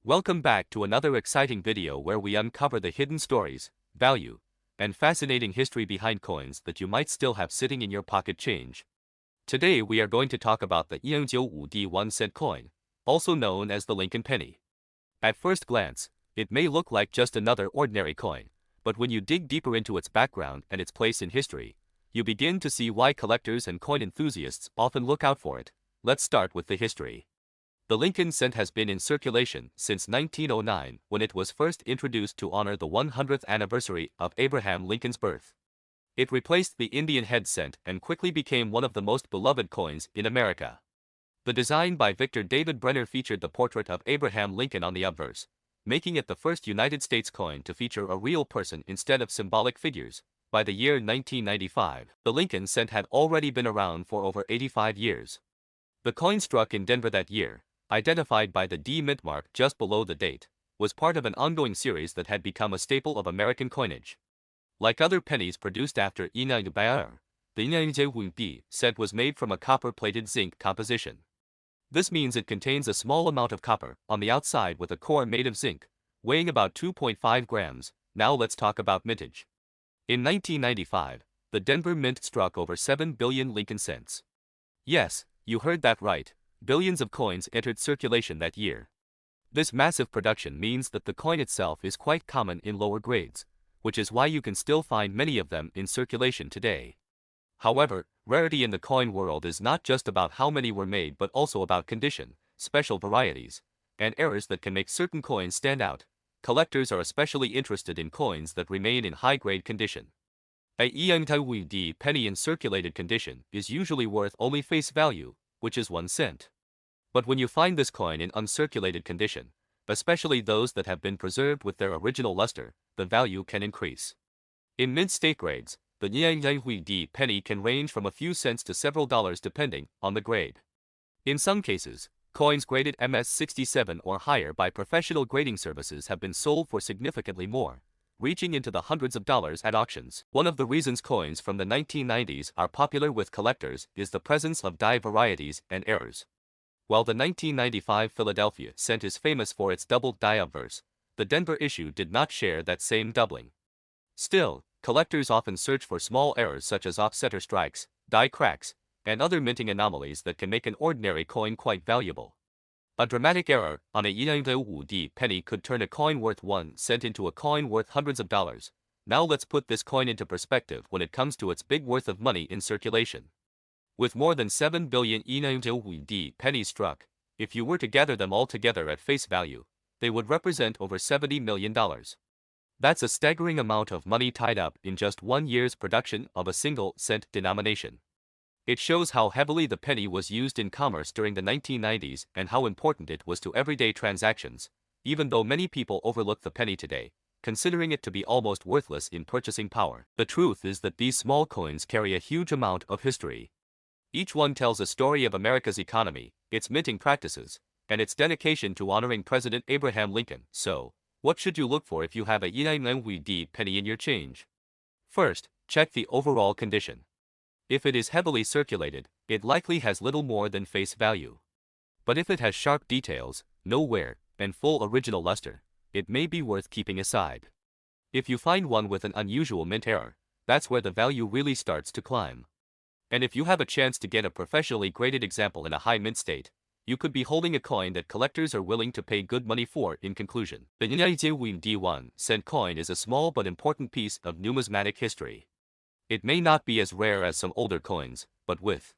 Welcome back to another exciting video where we uncover the hidden stories, value, and fascinating history behind coins that you might still have sitting in your pocket change. Today we are going to talk about the 1995D 1-cent coin, also known as the Lincoln penny. At first glance, it may look like just another ordinary coin, but when you dig deeper into its background and its place in history, you begin to see why collectors and coin enthusiasts often look out for it. Let's start with the history. The Lincoln cent has been in circulation since 1909 when it was first introduced to honor the 100th anniversary of Abraham Lincoln's birth. It replaced the Indian head cent and quickly became one of the most beloved coins in America. The design by Victor David Brenner featured the portrait of Abraham Lincoln on the obverse, making it the first United States coin to feature a real person instead of symbolic figures. By the year 1995, the Lincoln cent had already been around for over 85 years. The coin struck in Denver that year, identified by the D mint mark just below the date, was part of an ongoing series that had become a staple of American coinage. Like other pennies produced after 1995, the 1995D cent was made from a copper-plated zinc composition. This means it contains a small amount of copper on the outside with a core made of zinc, weighing about 2.5 grams. Now let's talk about mintage. In 1995, the Denver Mint struck over 7 billion Lincoln cents. Yes, you heard that right. Billions of coins entered circulation that year. This massive production means that the coin itself is quite common in lower grades, which is why you can still find many of them in circulation today. However, rarity in the coin world is not just about how many were made but also about condition, special varieties, and errors that can make certain coins stand out. Collectors are especially interested in coins that remain in high-grade condition. A 1995D penny in circulated condition is usually worth only face value, which is 1 cent. But when you find this coin in uncirculated condition, especially those that have been preserved with their original luster, the value can increase. In mint state grades, the 1995D penny can range from a few cents to several dollars depending on the grade. In some cases, coins graded MS-67 or higher by professional grading services have been sold for significantly more, reaching into the hundreds of dollars at auctions. One of the reasons coins from the 1990s are popular with collectors is the presence of die varieties and errors. While the 1995 Philadelphia cent is famous for its doubled die obverse, the Denver issue did not share that same doubling. Still, collectors often search for small errors such as offset or strikes, die cracks, and other minting anomalies that can make an ordinary coin quite valuable. A dramatic error on a 1995D penny could turn a coin worth 1 cent into a coin worth hundreds of dollars. Now let's put this coin into perspective when it comes to its big worth of money in circulation. With more than 7 billion 1995D pennies struck, if you were to gather them all together at face value, they would represent over $70 million. That's a staggering amount of money tied up in just 1 year's production of a single cent denomination. It shows how heavily the penny was used in commerce during the 1990s and how important it was to everyday transactions, even though many people overlook the penny today, considering it to be almost worthless in purchasing power. The truth is that these small coins carry a huge amount of history. Each one tells a story of America's economy, its minting practices, and its dedication to honoring President Abraham Lincoln. So, what should you look for if you have a 1995D penny in your change? First, check the overall condition. If it is heavily circulated, it likely has little more than face value. But if it has sharp details, no wear, and full original luster, it may be worth keeping aside. If you find one with an unusual mint error, that's where the value really starts to climb. And if you have a chance to get a professionally graded example in a high mint state, you could be holding a coin that collectors are willing to pay good money for. In conclusion, the 1995D 1 cent coin is a small but important piece of numismatic history. It may not be as rare as some older coins, but with